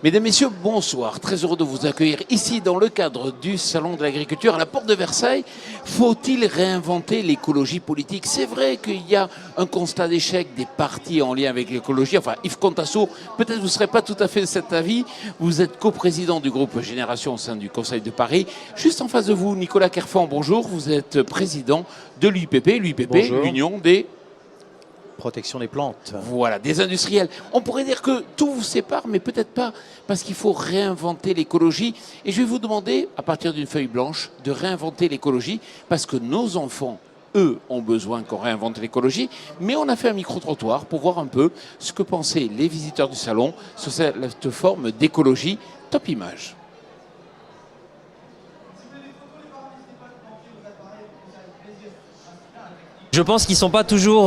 Mesdames, Messieurs, bonsoir. Très heureux de vous accueillir ici dans le cadre du Salon de l'Agriculture à la Porte de Versailles. Faut-il réinventer l'écologie politique? C'est vrai qu'il y a un constat d'échec des partis en lien avec l'écologie. Enfin, Yves Contasso, peut-être vous ne serez pas tout à fait de cet avis. Vous êtes coprésident du groupe Génération au sein du Conseil de Paris. Juste en face de vous, Nicolas Kerfan, bonjour. Vous êtes président de l'UIPP. L'UIPP, l'Union des... Protection des plantes. Voilà, des industriels. On pourrait dire que tout vous sépare, mais peut-être pas, parce qu'il faut réinventer l'écologie. Et je vais vous demander, à partir d'une feuille blanche, de réinventer l'écologie, parce que nos enfants, eux, ont besoin qu'on réinvente l'écologie. Mais on a fait un micro-trottoir pour voir un peu ce que pensaient les visiteurs du salon sur cette forme d'écologie. Top image. Je pense qu'ils ne sont pas toujours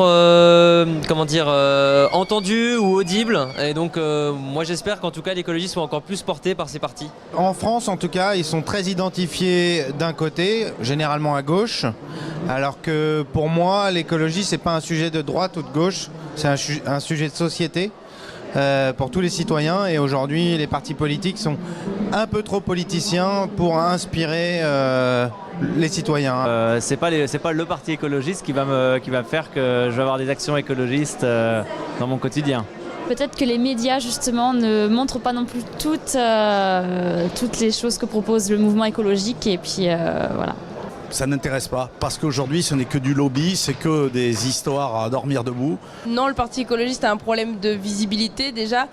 entendus ou audibles. Et donc moi j'espère qu'en tout cas l'écologie soit encore plus portée par ces partis. En France en tout cas, ils sont très identifiés d'un côté, généralement à gauche. Alors que pour moi, l'écologie c'est pas un sujet de droite ou de gauche, c'est un sujet de société. Pour tous les citoyens, et aujourd'hui les partis politiques sont un peu trop politiciens pour inspirer les citoyens. C'est pas le parti écologiste qui va me faire que je vais avoir des actions écologistes dans mon quotidien. Peut-être que les médias justement ne montrent pas non plus toutes les choses que propose le mouvement écologique, et puis voilà. Ça n'intéresse pas, parce qu'aujourd'hui ce n'est que du lobby, c'est que des histoires à dormir debout. Non, le Parti écologiste a un problème de visibilité déjà,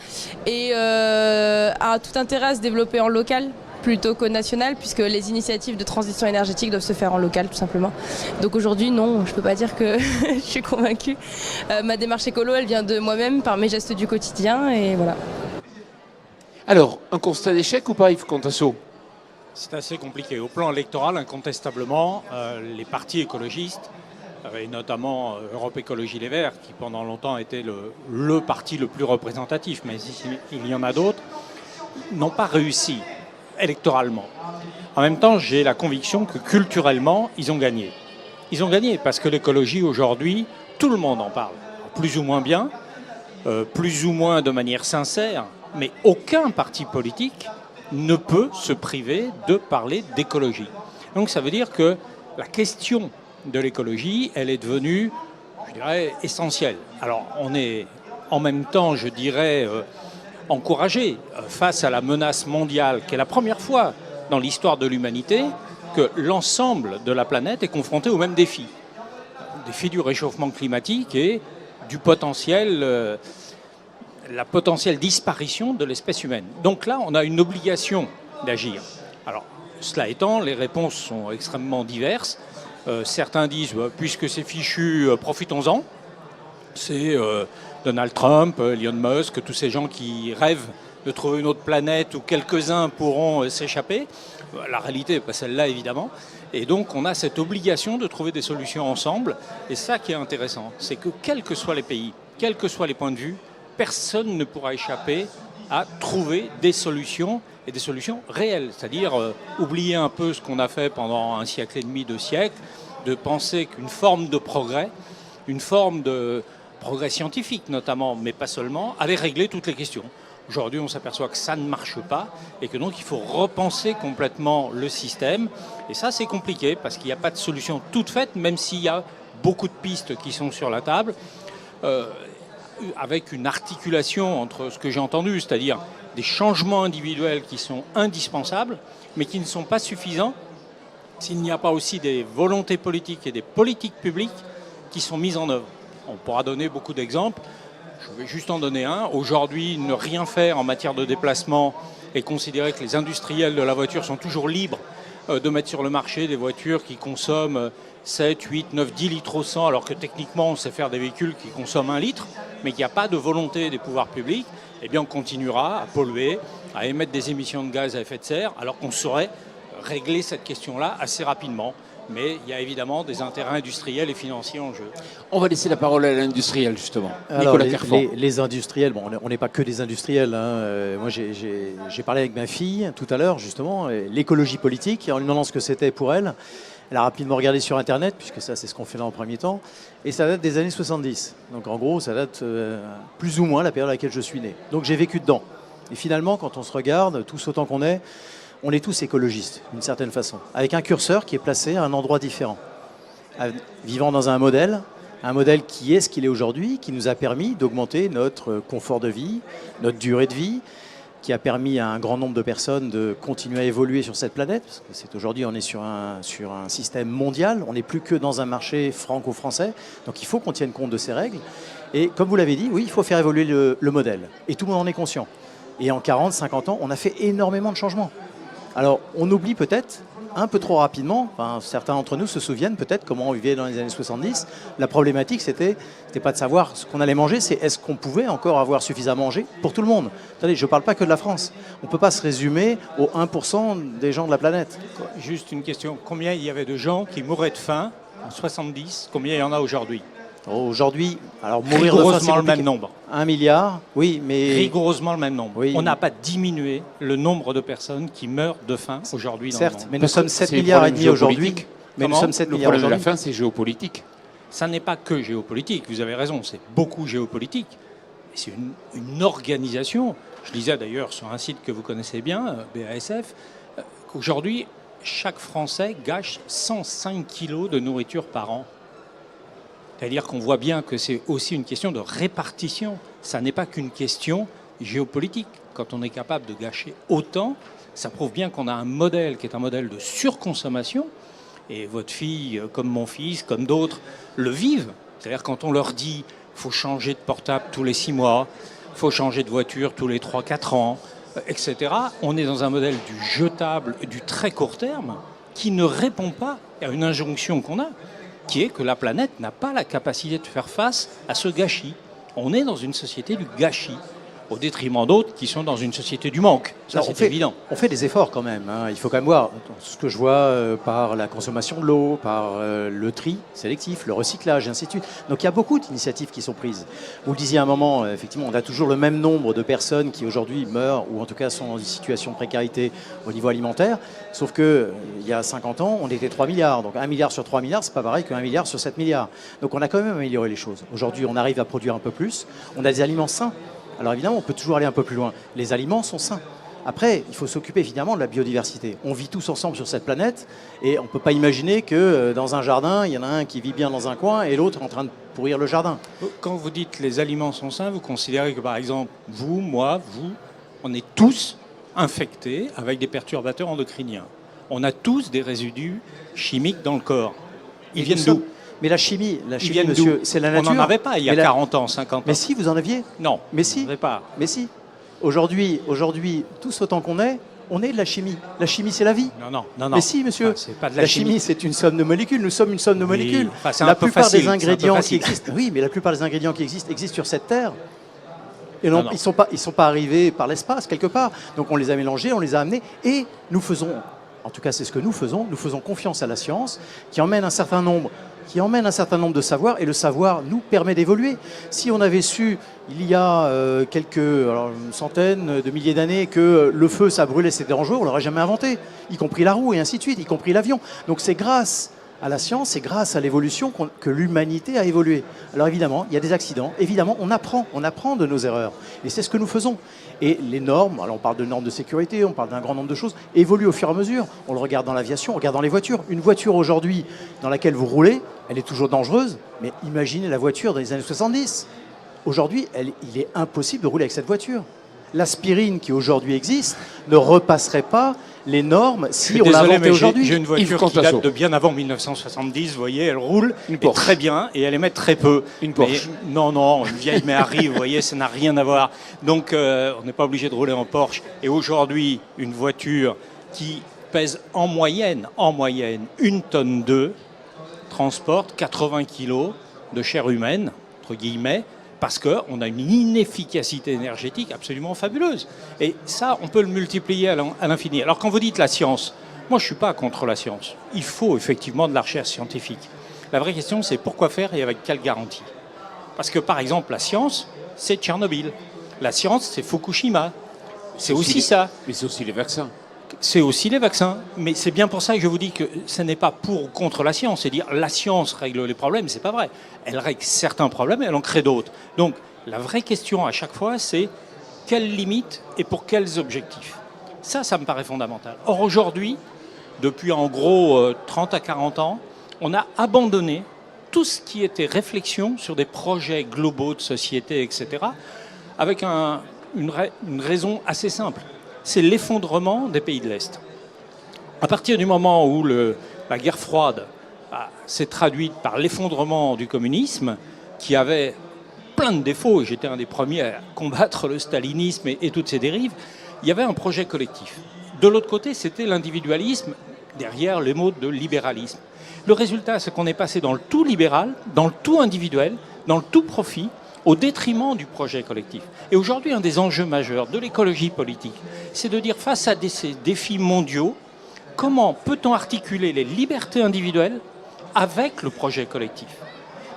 et a tout intérêt à se développer en local plutôt qu'au national, puisque les initiatives de transition énergétique doivent se faire en local tout simplement. Donc aujourd'hui non, je ne peux pas dire que je suis convaincue. Ma démarche écolo, elle vient de moi-même, par mes gestes du quotidien, et voilà. Alors, un constat d'échec ou pas, Yves Contasso? C'est assez compliqué. Au plan électoral, incontestablement, les partis écologistes, et notamment Europe Écologie Les Verts, qui pendant longtemps était le parti le plus représentatif, mais il y en a d'autres, n'ont pas réussi électoralement. En même temps, j'ai la conviction que culturellement, ils ont gagné. Ils ont gagné parce que l'écologie, aujourd'hui, tout le monde en parle. Plus ou moins bien, plus ou moins de manière sincère, mais aucun parti politique ne peut se priver de parler d'écologie. Donc ça veut dire que la question de l'écologie, elle est devenue, je dirais, essentielle. Alors on est en même temps, je dirais, encouragé face à la menace mondiale, qui est la première fois dans l'histoire de l'humanité que l'ensemble de la planète est confronté au même défi. Défi du réchauffement climatique et du potentiel... la potentielle disparition de l'espèce humaine. Donc là, on a une obligation d'agir. Alors, cela étant, les réponses sont extrêmement diverses. Certains disent, puisque c'est fichu, profitons-en. C'est Donald Trump, Elon Musk, tous ces gens qui rêvent de trouver une autre planète où quelques-uns pourront s'échapper. La réalité n'est pas celle-là, évidemment. Et donc, on a cette obligation de trouver des solutions ensemble. Et ça qui est intéressant, c'est que quels que soient les pays, quels que soient les points de vue, personne ne pourra échapper à trouver des solutions, et des solutions réelles. C'est-à-dire oublier un peu ce qu'on a fait pendant un siècle et demi, 2 siècles, de penser qu'une forme de progrès, une forme de progrès scientifique notamment, mais pas seulement, allait régler toutes les questions. Aujourd'hui, on s'aperçoit que ça ne marche pas et que donc il faut repenser complètement le système. Et ça, c'est compliqué parce qu'il n'y a pas de solution toute faite, même s'il y a beaucoup de pistes qui sont sur la table. Avec une articulation entre ce que j'ai entendu, c'est-à-dire des changements individuels qui sont indispensables, mais qui ne sont pas suffisants s'il n'y a pas aussi des volontés politiques et des politiques publiques qui sont mises en œuvre. On pourra donner beaucoup d'exemples. Je vais juste en donner un. Aujourd'hui, ne rien faire en matière de déplacement et considérer que les industriels de la voiture sont toujours libres de mettre sur le marché des voitures qui consomment 7, 8, 9, 10 litres au 100, alors que techniquement on sait faire des véhicules qui consomment 1 litre, mais qu'il n'y a pas de volonté des pouvoirs publics, eh bien on continuera à polluer, à émettre des émissions de gaz à effet de serre, alors qu'on saurait régler cette question-là assez rapidement. Mais il y a évidemment des intérêts industriels et financiers en jeu. On va laisser la parole à l'industriel, justement. Alors, Nicolas Kerfan. les industriels, bon, on n'est pas que des industriels. Hein. Moi, j'ai parlé avec ma fille tout à l'heure, justement, l'écologie politique, en lui demandant ce que c'était pour elle. Elle a rapidement regardé sur Internet, puisque ça, c'est ce qu'on fait là en premier temps. Et ça date des années 70. Donc, en gros, ça date plus ou moins la période à laquelle je suis né. Donc, j'ai vécu dedans. Et finalement, quand on se regarde, tous autant qu'on est, on est tous écologistes, d'une certaine façon, avec un curseur qui est placé à un endroit différent. Vivant dans un modèle qui est ce qu'il est aujourd'hui, qui nous a permis d'augmenter notre confort de vie, notre durée de vie, qui a permis à un grand nombre de personnes de continuer à évoluer sur cette planète. Parce que c'est aujourd'hui, on est sur un système mondial, on n'est plus que dans un marché franco-français, donc il faut qu'on tienne compte de ces règles. Et comme vous l'avez dit, oui, il faut faire évoluer le modèle. Et tout le monde en est conscient. Et en 40, 50 ans, on a fait énormément de changements. Alors, on oublie peut-être un peu trop rapidement, enfin, certains d'entre nous se souviennent peut-être comment on vivait dans les années 70. La problématique, c'était pas de savoir ce qu'on allait manger, c'est est-ce qu'on pouvait encore avoir suffisamment à manger pour tout le monde. Attendez, je ne parle pas que de la France. On ne peut pas se résumer aux 1% des gens de la planète. Juste une question, combien il y avait de gens qui mouraient de faim en 70, combien il y en a aujourd'hui? Aujourd'hui, alors mourir de faim, rigoureusement le même nombre. 1 milliard, oui, mais... Rigoureusement le même nombre. Oui. On n'a pas diminué le nombre de personnes qui meurent de faim aujourd'hui dans le Certes, monde. mais nous sommes 7 c'est le milliards et problème demi aujourd'hui. géopolitique. Mais nous Comment sommes 7 Le milliards problème de la aujourd'hui. faim, c'est géopolitique. Ça n'est pas que géopolitique, vous avez raison, c'est beaucoup géopolitique. C'est une organisation. Je lisais d'ailleurs sur un site que vous connaissez bien, BASF, qu'aujourd'hui, chaque Français gâche 105 kilos de nourriture par an. C'est-à-dire qu'on voit bien que c'est aussi une question de répartition. Ça n'est pas qu'une question géopolitique. Quand on est capable de gâcher autant, ça prouve bien qu'on a un modèle qui est un modèle de surconsommation. Et votre fille, comme mon fils, comme d'autres, le vivent. C'est-à-dire quand on leur dit qu'il faut changer de portable tous les 6 mois, il faut changer de voiture tous les 3-4 ans, etc. On est dans un modèle du jetable, du très court terme, qui ne répond pas à une injonction qu'on a, qui est que la planète n'a pas la capacité de faire face à ce gâchis. On est dans une société du gâchis, au détriment d'autres qui sont dans une société du manque. Ça, c'est évident. On fait des efforts quand même. Hein. Il faut quand même voir ce que je vois par la consommation de l'eau, par le tri sélectif, le recyclage, et ainsi de suite. Donc il y a beaucoup d'initiatives qui sont prises. Vous le disiez à un moment, effectivement, on a toujours le même nombre de personnes qui aujourd'hui meurent ou en tout cas sont dans une situation de précarité au niveau alimentaire. Sauf que il y a 50 ans, on était 3 milliards. Donc 1 milliard sur 3 milliards, c'est pas pareil qu'1 milliard sur 7 milliards. Donc on a quand même amélioré les choses. Aujourd'hui, on arrive à produire un peu plus. On a des aliments sains. Alors évidemment, on peut toujours aller un peu plus loin. Les aliments sont sains. Après, il faut s'occuper évidemment de la biodiversité. On vit tous ensemble sur cette planète et on ne peut pas imaginer que dans un jardin, il y en a un qui vit bien dans un coin et l'autre en train de pourrir le jardin. Quand vous dites les aliments sont sains, vous considérez que par exemple, vous, moi, vous, on est tous infectés avec des perturbateurs endocriniens. On a tous des résidus chimiques dans le corps. Ils viennent d'où? Mais la chimie, monsieur, c'est la nature. On n'en avait pas il y a 40 ans, 50 ans. Mais si, vous en aviez. Non, mais si. on n'en avait pas. Mais si. Aujourd'hui, tous autant qu'on est, on est de la chimie. La chimie, c'est la vie. Non. Mais si, monsieur. C'est pas de la chimie, c'est une somme de molécules. Nous sommes une somme de molécules. Enfin, c'est la un peu plupart facile, des ingrédients qui existent. Oui, mais la plupart des ingrédients qui existent sur cette terre. Et non, ils sont pas arrivés par l'espace quelque part. Donc on les a mélangés, on les a amenés, et nous faisons. En tout cas, c'est ce que nous faisons. Nous faisons confiance à la science, qui emmène un certain nombre de savoirs, et le savoir nous permet d'évoluer. Si on avait su, il y a une centaine de milliers d'années, que le feu, ça brûlait, c'était dangereux, on ne l'aurait jamais inventé, y compris la roue, et ainsi de suite, y compris l'avion. Donc c'est grâce à la science, c'est grâce à l'évolution que l'humanité a évolué. Alors évidemment, il y a des accidents, évidemment, on apprend de nos erreurs, et c'est ce que nous faisons. Et les normes, alors on parle de normes de sécurité, on parle d'un grand nombre de choses, évoluent au fur et à mesure. On le regarde dans l'aviation, on regarde dans les voitures. Une voiture aujourd'hui dans laquelle vous roulez, elle est toujours dangereuse, mais imaginez la voiture dans les années 70. Aujourd'hui, il est impossible de rouler avec cette voiture. L'aspirine qui aujourd'hui existe ne repasserait pas les normes si on l'inventait aujourd'hui. J'ai une voiture qui date de bien avant 1970, vous voyez, elle roule très bien et elle émet très peu. Une Porsche. Non, une vieille mais arrive, vous voyez, ça n'a rien à voir. Donc on n'est pas obligé de rouler en Porsche. Et aujourd'hui, une voiture qui pèse en moyenne 1 tonne 2, transporte 80 kilos de chair humaine, entre guillemets, parce qu'on a une inefficacité énergétique absolument fabuleuse. Et ça, on peut le multiplier à l'infini. Alors quand vous dites la science, moi je ne suis pas contre la science. Il faut effectivement de la recherche scientifique. La vraie question, c'est pourquoi faire et avec quelle garantie? Parce que par exemple, la science, c'est Tchernobyl. La science, c'est Fukushima. C'est aussi ça. Mais c'est aussi les vaccins. C'est aussi les vaccins. Mais c'est bien pour ça que je vous dis que ce n'est pas pour ou contre la science. C'est dire la science règle les problèmes, c'est pas vrai. Elle règle certains problèmes et elle en crée d'autres. Donc la vraie question à chaque fois, c'est quelles limites et pour quels objectifs. Ça me paraît fondamental. Or aujourd'hui, depuis en gros 30 à 40 ans, on a abandonné tout ce qui était réflexion sur des projets globaux de société, etc., avec une raison assez simple. C'est l'effondrement des pays de l'Est. À partir du moment où la guerre froide s'est traduite par l'effondrement du communisme, qui avait plein de défauts, et j'étais un des premiers à combattre le stalinisme et toutes ses dérives, il y avait un projet collectif. De l'autre côté, c'était l'individualisme, derrière les mots de libéralisme. Le résultat, c'est qu'on est passé dans le tout libéral, dans le tout individuel, dans le tout profit, au détriment du projet collectif. Et aujourd'hui, un des enjeux majeurs de l'écologie politique, c'est de dire face à ces défis mondiaux, comment peut-on articuler les libertés individuelles avec le projet collectif?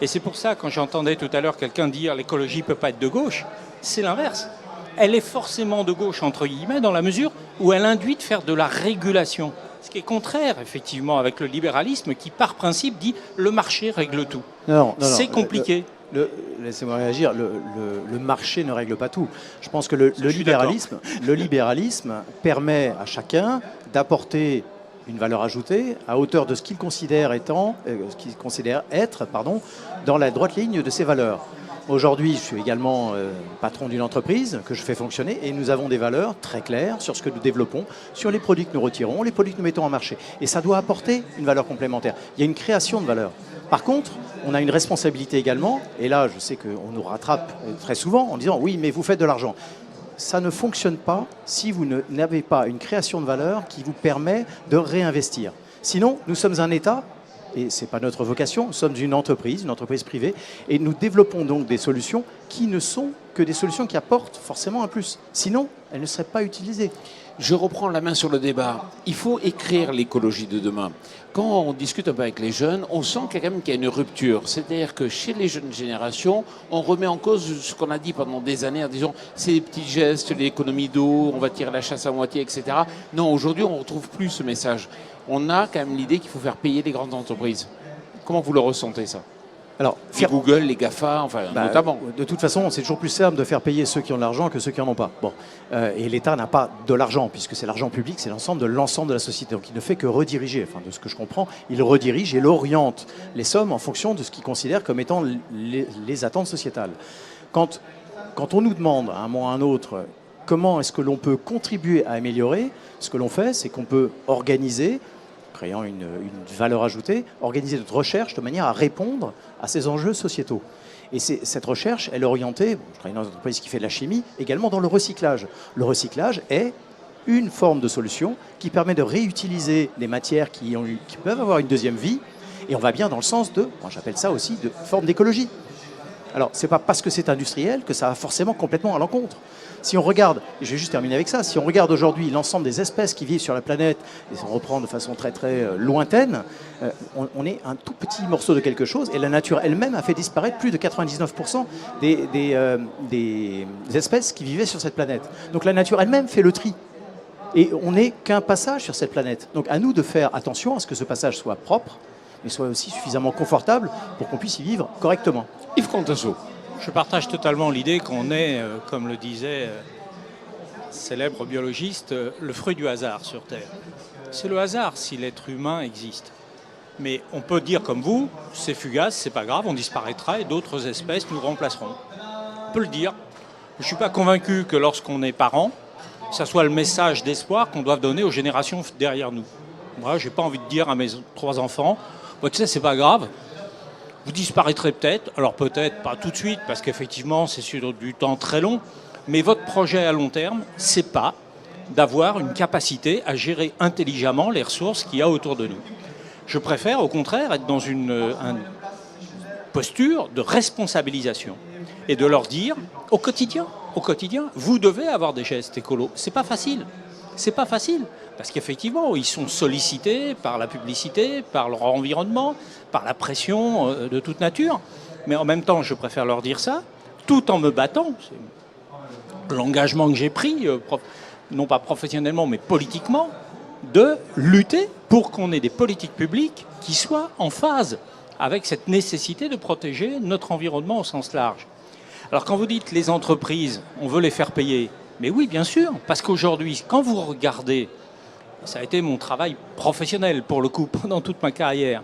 Et c'est pour ça, quand j'entendais tout à l'heure quelqu'un dire l'écologie ne peut pas être de gauche, c'est l'inverse. Elle est forcément de gauche, entre guillemets, dans la mesure où elle induit de faire de la régulation. Ce qui est contraire, effectivement, avec le libéralisme qui, par principe, dit le marché règle tout. C'est compliqué. Laissez-moi réagir. Le marché ne règle pas tout. Je pense que le libéralisme permet à chacun d'apporter une valeur ajoutée à hauteur de ce qu'il considère être dans la droite ligne de ses valeurs. Aujourd'hui, je suis également patron d'une entreprise que je fais fonctionner et nous avons des valeurs très claires sur ce que nous développons, sur les produits que nous retirons, les produits que nous mettons en marché. Et ça doit apporter une valeur complémentaire. Il y a une création de valeur. Par contre, on a une responsabilité également, et là je sais qu'on nous rattrape très souvent en disant « oui, mais vous faites de l'argent ». Ça ne fonctionne pas si vous n'avez pas une création de valeur qui vous permet de réinvestir. Sinon, nous sommes un État, et ce n'est pas notre vocation, nous sommes une entreprise privée, et nous développons donc des solutions qui ne sont que des solutions qui apportent forcément un plus. Sinon, elles ne seraient pas utilisées. Je reprends la main sur le débat. Il faut écrire l'écologie de demain. Quand on discute un peu avec les jeunes, on sent quand même qu'il y a une rupture. C'est-à-dire que chez les jeunes générations, on remet en cause ce qu'on a dit pendant des années en disant c'est des petits gestes, l'économie d'eau, on va tirer la chasse à moitié, etc. Non, aujourd'hui, on ne retrouve plus ce message. On a quand même l'idée qu'il faut faire payer les grandes entreprises. Comment vous le ressentez, ça ? Alors, les Google, les GAFA, enfin, notamment. De toute façon, c'est toujours plus simple de faire payer ceux qui ont de l'argent que ceux qui n'en ont pas. Bon. Et l'État n'a pas de l'argent, puisque c'est l'argent public, c'est l'ensemble de la société. Donc il ne fait que rediriger, enfin de ce que je comprends, il redirige et il oriente les sommes en fonction de ce qu'il considère comme étant les attentes sociétales. Quand on nous demande à un moment ou à un autre comment est-ce que l'on peut contribuer à améliorer, ce que l'on fait, c'est qu'on peut organiser, créant une valeur ajoutée, organiser notre recherche de manière à répondre à ces enjeux sociétaux. Et cette recherche, elle est orientée, je travaille dans une entreprise qui fait de la chimie, également dans le recyclage. Le recyclage est une forme de solution qui permet de réutiliser des matières qui peuvent avoir une deuxième vie, et on va bien dans le sens de, moi j'appelle ça aussi, de forme d'écologie. Alors, c'est pas parce que c'est industriel que ça va forcément complètement à l'encontre. Si on regarde, et je vais juste terminer avec ça, si on regarde aujourd'hui l'ensemble des espèces qui vivent sur la planète, et si on reprend de façon très très lointaine, on est un tout petit morceau de quelque chose, et la nature elle-même a fait disparaître plus de 99% des espèces qui vivaient sur cette planète. Donc la nature elle-même fait le tri. Et on n'est qu'un passage sur cette planète. Donc à nous de faire attention à ce que ce passage soit propre, mais soit aussi suffisamment confortable pour qu'on puisse y vivre correctement. Yves Contasso. Je partage totalement l'idée qu'on est, comme le disait célèbre biologiste, le fruit du hasard sur Terre. C'est le hasard si l'être humain existe. Mais on peut dire comme vous, c'est fugace, c'est pas grave, on disparaîtra et d'autres espèces nous remplaceront. On peut le dire. Je ne suis pas convaincu que lorsqu'on est parent, ça soit le message d'espoir qu'on doit donner aux générations derrière nous. Moi, je n'ai pas envie de dire à mes 3 enfants, tu sais, c'est pas grave. Vous disparaîtrez peut-être, alors peut-être pas tout de suite, parce qu'effectivement c'est sur du temps très long, mais votre projet à long terme, c'est pas d'avoir une capacité à gérer intelligemment les ressources qu'il y a autour de nous. Je préfère au contraire être dans une posture de responsabilisation et de leur dire au quotidien, vous devez avoir des gestes écolos. C'est pas facile, parce qu'effectivement, ils sont sollicités par la publicité, par leur environnement, par la pression de toute nature. Mais en même temps, je préfère leur dire ça, tout en me battant. C'est l'engagement que j'ai pris, non pas professionnellement, mais politiquement, de lutter pour qu'on ait des politiques publiques qui soient en phase avec cette nécessité de protéger notre environnement au sens large. Alors quand vous dites les entreprises, on veut les faire payer, mais oui, bien sûr, parce qu'aujourd'hui, quand vous regardez, ça a été mon travail professionnel pour le coup pendant toute ma carrière,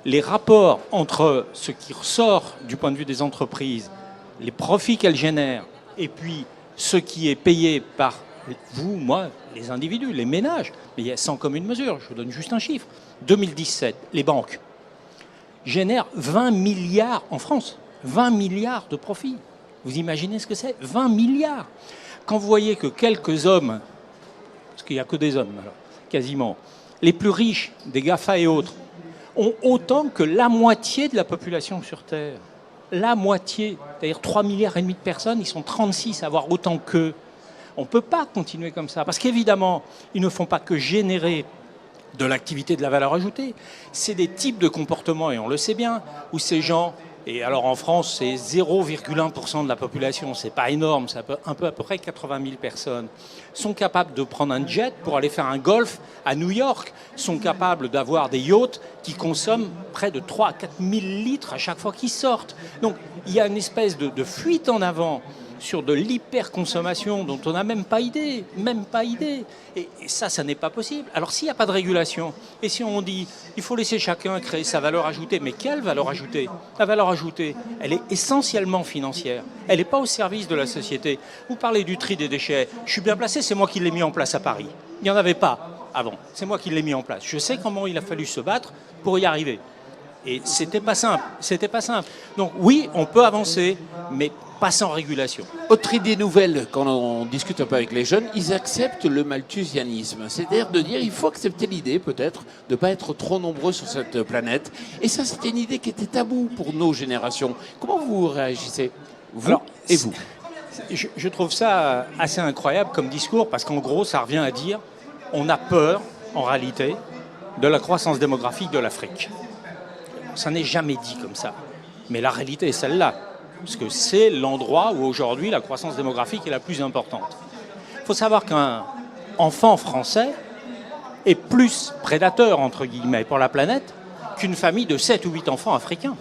les rapports entre ce qui ressort du point de vue des entreprises, les profits qu'elles génèrent, et puis ce qui est payé par vous, moi, les individus, les ménages, mais il y a sans commune mesure, je vous donne juste un chiffre. 2017, les banques génèrent 20 milliards en France, 20 milliards de profits. Vous imaginez ce que c'est? 20 milliards. Quand vous voyez que quelques hommes, parce qu'il n'y a que des hommes, alors, quasiment, les plus riches, des GAFA et autres, ont autant que la moitié de la population sur Terre. La moitié, c'est-à-dire 3,5 milliards de personnes, ils sont 36 à avoir autant qu'eux. On ne peut pas continuer comme ça, parce qu'évidemment, ils ne font pas que générer de l'activité, de la valeur ajoutée. C'est des types de comportements, et on le sait bien, où ces gens, et alors en France, c'est 0,1% de la population, c'est pas énorme, c'est à peu près 80 000 personnes, sont capables de prendre un jet pour aller faire un golf à New York, sont capables d'avoir des yachts qui consomment près de 3 à 4 000 litres à chaque fois qu'ils sortent. Donc il y a une espèce de fuite en avant sur de l'hyperconsommation dont on n'a même pas idée, Et ça n'est pas possible. Alors s'il n'y a pas de régulation, et si on dit il faut laisser chacun créer sa valeur ajoutée, mais quelle valeur ajoutée? La valeur ajoutée, elle est essentiellement financière. Elle n'est pas au service de la société. Vous parlez du tri des déchets. Je suis bien placé, c'est moi qui l'ai mis en place à Paris. Il n'y en avait pas avant. C'est moi qui l'ai mis en place. Je sais comment il a fallu se battre pour y arriver. Et c'était pas simple. Donc oui, on peut avancer, mais pas sans régulation. Autre idée nouvelle, quand on discute un peu avec les jeunes, ils acceptent le malthusianisme. C'est-à-dire de dire il faut accepter l'idée, peut-être, de ne pas être trop nombreux sur cette planète. Et ça, c'était une idée qui était taboue pour nos générations. Comment vous réagissez, vous Alors, et vous? Je trouve ça assez incroyable comme discours, parce qu'en gros, ça revient à dire on a peur, en réalité, de la croissance démographique de l'Afrique. Ça n'est jamais dit comme ça. Mais la réalité est celle-là. Parce que c'est l'endroit où aujourd'hui la croissance démographique est la plus importante. Il faut savoir qu'un enfant français est plus prédateur, entre guillemets, pour la planète qu'une famille de 7 ou 8 enfants africains.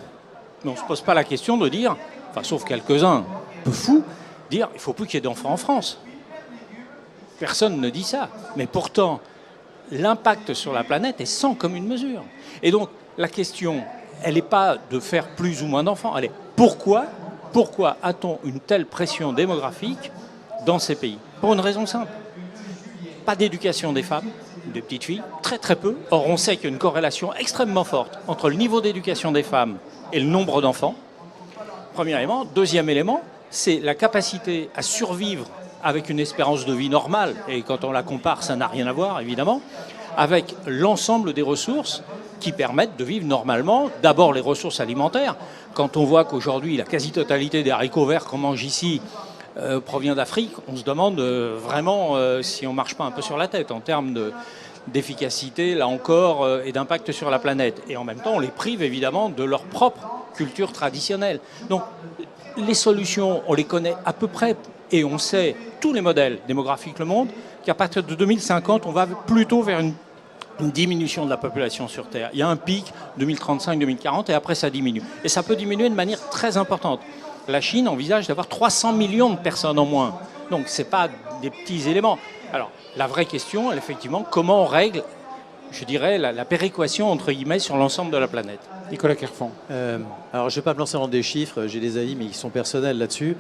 Mais on ne se pose pas la question de dire, enfin sauf quelques-uns un peu fous, dire il ne faut plus qu'il y ait d'enfants en France. Personne ne dit ça. Mais pourtant, l'impact sur la planète est sans commune mesure. Et donc, la question, elle n'est pas de faire plus ou moins d'enfants, elle est pourquoi a-t-on une telle pression démographique dans ces pays? Pour une raison simple. Pas d'éducation des femmes, des petites filles, très très peu. Or, on sait qu'il y a une corrélation extrêmement forte entre le niveau d'éducation des femmes et le nombre d'enfants. Premier élément. Deuxième élément, c'est la capacité à survivre avec une espérance de vie normale, et quand on la compare, ça n'a rien à voir, évidemment, avec l'ensemble des ressources qui permettent de vivre normalement. D'abord les ressources alimentaires. Quand on voit qu'aujourd'hui la quasi-totalité des haricots verts qu'on mange ici provient d'Afrique, on se demande vraiment si on ne marche pas un peu sur la tête en termes d'efficacité, là encore, et d'impact sur la planète. Et en même temps, on les prive évidemment de leur propre culture traditionnelle. Donc les solutions, on les connaît à peu près, et on sait, tous les modèles démographiques le montrent, qu'à partir de 2050, on va plutôt vers une diminution de la population sur Terre. Il y a un pic 2035-2040 et après ça diminue. Et ça peut diminuer de manière très importante. La Chine envisage d'avoir 300 millions de personnes en moins. Donc ce n'est pas des petits éléments. Alors la vraie question, elle, effectivement, comment on règle, je dirais, la péréquation entre guillemets sur l'ensemble de la planète. Nicolas Kerfan. Alors je ne vais pas me lancer dans des chiffres, j'ai des avis mais qui sont personnels là-dessus.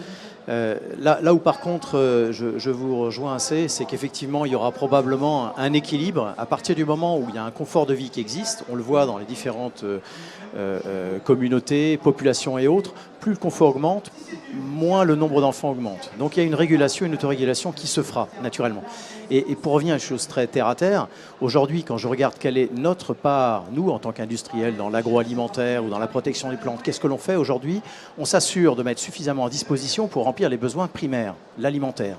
Là où par contre je vous rejoins assez, c'est qu'effectivement il y aura probablement un équilibre à partir du moment où il y a un confort de vie qui existe. On le voit dans les différentes communautés, populations et autres. Plus le confort augmente, moins le nombre d'enfants augmente. Donc il y a une régulation, une autorégulation qui se fera naturellement. Et pour revenir à une chose très terre à terre, aujourd'hui quand je regarde quelle est notre part, nous en tant qu'industriels, dans l'agroalimentaire ou dans la protection des plantes, qu'est-ce que l'on fait aujourd'hui? On s'assure de mettre suffisamment à disposition pour remplir les besoins primaires, l'alimentaire.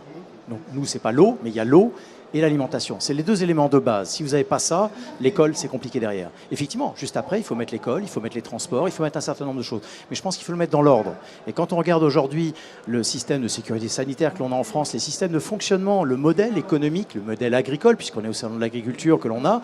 Donc nous, c'est pas l'eau, mais il y a l'eau et l'alimentation. C'est les deux éléments de base. Si vous n'avez pas ça, l'école, c'est compliqué derrière. Effectivement, juste après, il faut mettre l'école, il faut mettre les transports, il faut mettre un certain nombre de choses. Mais je pense qu'il faut le mettre dans l'ordre. Et quand on regarde aujourd'hui le système de sécurité sanitaire que l'on a en France, les systèmes de fonctionnement, le modèle économique, le modèle agricole, puisqu'on est au salon de l'agriculture que l'on a,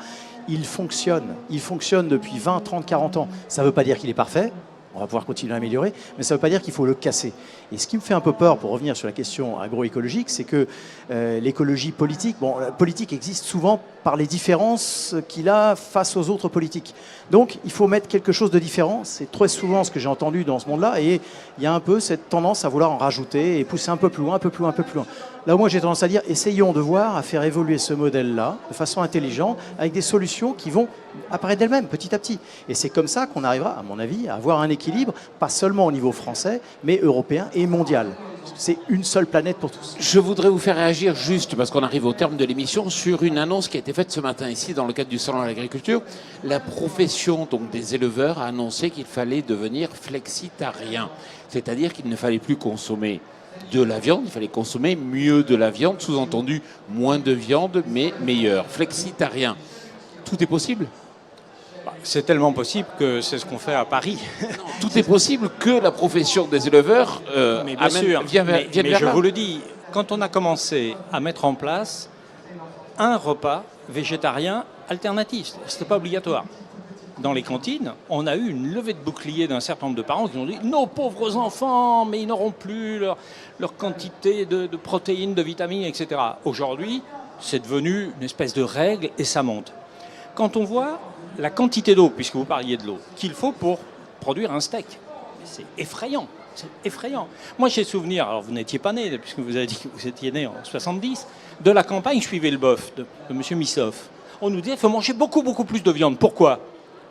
il fonctionne. Il fonctionne depuis 20, 30, 40 ans. Ça ne veut pas dire qu'il est parfait. on va pouvoir continuer à améliorer, mais ça ne veut pas dire qu'il faut le casser. Et ce qui me fait un peu peur, pour revenir sur la question agroécologique, c'est que l'écologie politique, la politique existe souvent par les différences qu'il a face aux autres politiques. Donc il faut mettre quelque chose de différent, c'est très souvent ce que j'ai entendu dans ce monde-là, et il y a un peu cette tendance à vouloir en rajouter et pousser un peu plus loin, un peu plus loin, un peu plus loin. Là où moi j'ai tendance à dire, essayons de voir à faire évoluer ce modèle-là de façon intelligente, avec des solutions qui vont apparaître d'elles-mêmes petit à petit. Et c'est comme ça qu'on arrivera, à mon avis, à avoir un équilibre, pas seulement au niveau français, mais européen et mondial. C'est une seule planète pour tous. Je voudrais vous faire réagir juste, parce qu'on arrive au terme de l'émission, sur une annonce qui a été faite ce matin ici dans le cadre du Salon de l'Agriculture. La profession donc, des éleveurs a annoncé qu'il fallait devenir flexitarien, c'est-à-dire qu'il ne fallait plus consommer de la viande, il fallait consommer mieux de la viande, sous-entendu moins de viande, mais meilleure. Flexitarien, tout est possible? C'est tellement possible que c'est ce qu'on fait à Paris. Tout est possible que la profession des éleveurs mais bien sûr, vienne mais vers je là. vous le dis, quand on a commencé à mettre en place un repas végétarien alternatif, c'était pas obligatoire. Dans les cantines, on a eu une levée de bouclier d'un certain nombre de parents qui ont dit « Nos pauvres enfants, mais ils n'auront plus leur quantité de protéines, de vitamines, etc. » Aujourd'hui, c'est devenu une espèce de règle et ça monte. Quand on voit la quantité d'eau, puisque vous parliez de l'eau, qu'il faut pour produire un steak, c'est effrayant. C'est effrayant. Moi, j'ai souvenir, alors vous n'étiez pas né, puisque vous avez dit que vous étiez né en 70, de la campagne Suivez le bœuf de M. Missoff. On nous disait qu'il faut manger beaucoup, beaucoup plus de viande. Pourquoi ?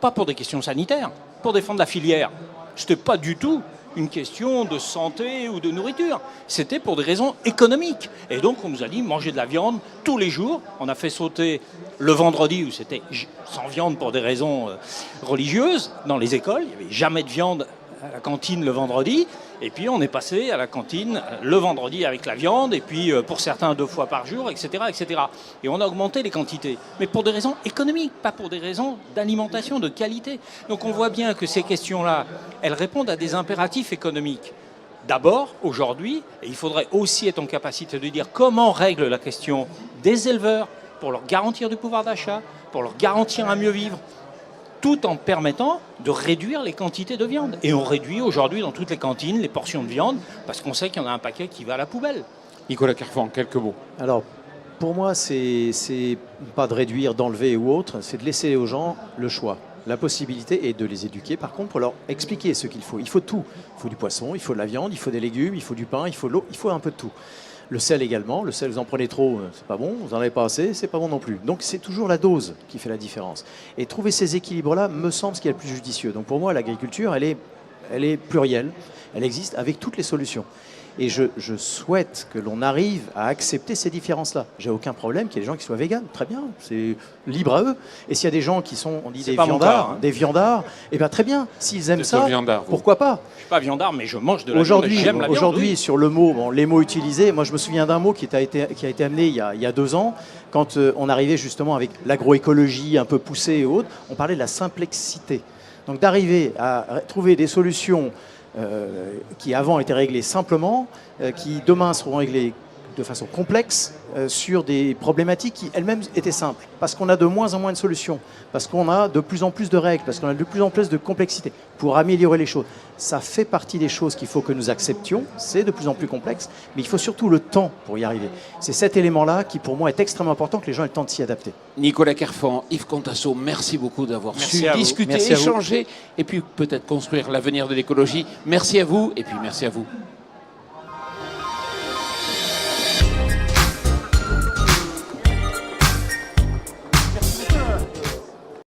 Pas pour des questions sanitaires, pour défendre la filière. Ce n'était pas du tout une question de santé ou de nourriture. C'était pour des raisons économiques. Et donc, on nous a dit manger de la viande tous les jours. On a fait sauter le vendredi, où c'était sans viande pour des raisons religieuses, dans les écoles. Il n'y avait jamais de viande à la cantine le vendredi. Et puis, on est passé à la cantine le vendredi avec la viande, et puis pour certains 2 fois par jour, etc., etc. Et on a augmenté les quantités. Mais pour des raisons économiques, pas pour des raisons d'alimentation, de qualité. Donc, on voit bien que ces questions-là, elles répondent à des impératifs économiques. D'abord, aujourd'hui, et il faudrait aussi être en capacité de dire comment règle la question des éleveurs pour leur garantir du pouvoir d'achat, pour leur garantir un mieux vivre, tout en permettant de réduire les quantités de viande. Et on réduit aujourd'hui dans toutes les cantines les portions de viande parce qu'on sait qu'il y en a un paquet qui va à la poubelle. Nicolas Carfan, quelques mots. Alors, pour moi, c'est pas de réduire, d'enlever ou autre, c'est de laisser aux gens le choix, la possibilité, et de les éduquer, par contre, pour leur expliquer ce qu'il faut. Il faut tout. Il faut du poisson, il faut de la viande, il faut des légumes, il faut du pain, il faut de l'eau, il faut un peu de tout. Le sel également, le sel vous en prenez trop, c'est pas bon, vous en avez pas assez, c'est pas bon non plus. Donc c'est toujours la dose qui fait la différence. Et trouver ces équilibres-là me semble ce qui est le plus judicieux. Donc pour moi, l'agriculture, elle est plurielle, elle existe avec toutes les solutions. Et je souhaite que l'on arrive à accepter ces différences-là. J'ai aucun problème qu'il y ait des gens qui soient véganes, très bien, c'est libre à eux. Et s'il y a des gens qui sont, on dit des viandards, eh bien très bien, s'ils aiment ça, pourquoi pas ? Je ne suis pas viandard, mais je mange de la viande, j'aime la viande. Aujourd'hui, sur le mot, les mots utilisés, moi je me souviens d'un mot qui a été amené il y a 2 ans, quand on arrivait justement avec l'agroécologie un peu poussée et autres, on parlait de la simplexité. Donc d'arriver à trouver des solutions qui avant étaient réglées simplement, qui demain seront réglées de façon complexe sur des problématiques qui elles-mêmes étaient simples. Parce qu'on a de moins en moins de solutions, parce qu'on a de plus en plus de règles, parce qu'on a de plus en plus de complexité pour améliorer les choses. Ça fait partie des choses qu'il faut que nous acceptions, c'est de plus en plus complexe, mais il faut surtout le temps pour y arriver. C'est cet élément-là qui pour moi est extrêmement important, que les gens aient le temps de s'y adapter. Nicolas Carfan, Yves Contasso, merci beaucoup d'avoir su discuter, échanger et puis peut-être construire l'avenir de l'écologie. Merci à vous, et puis merci à vous.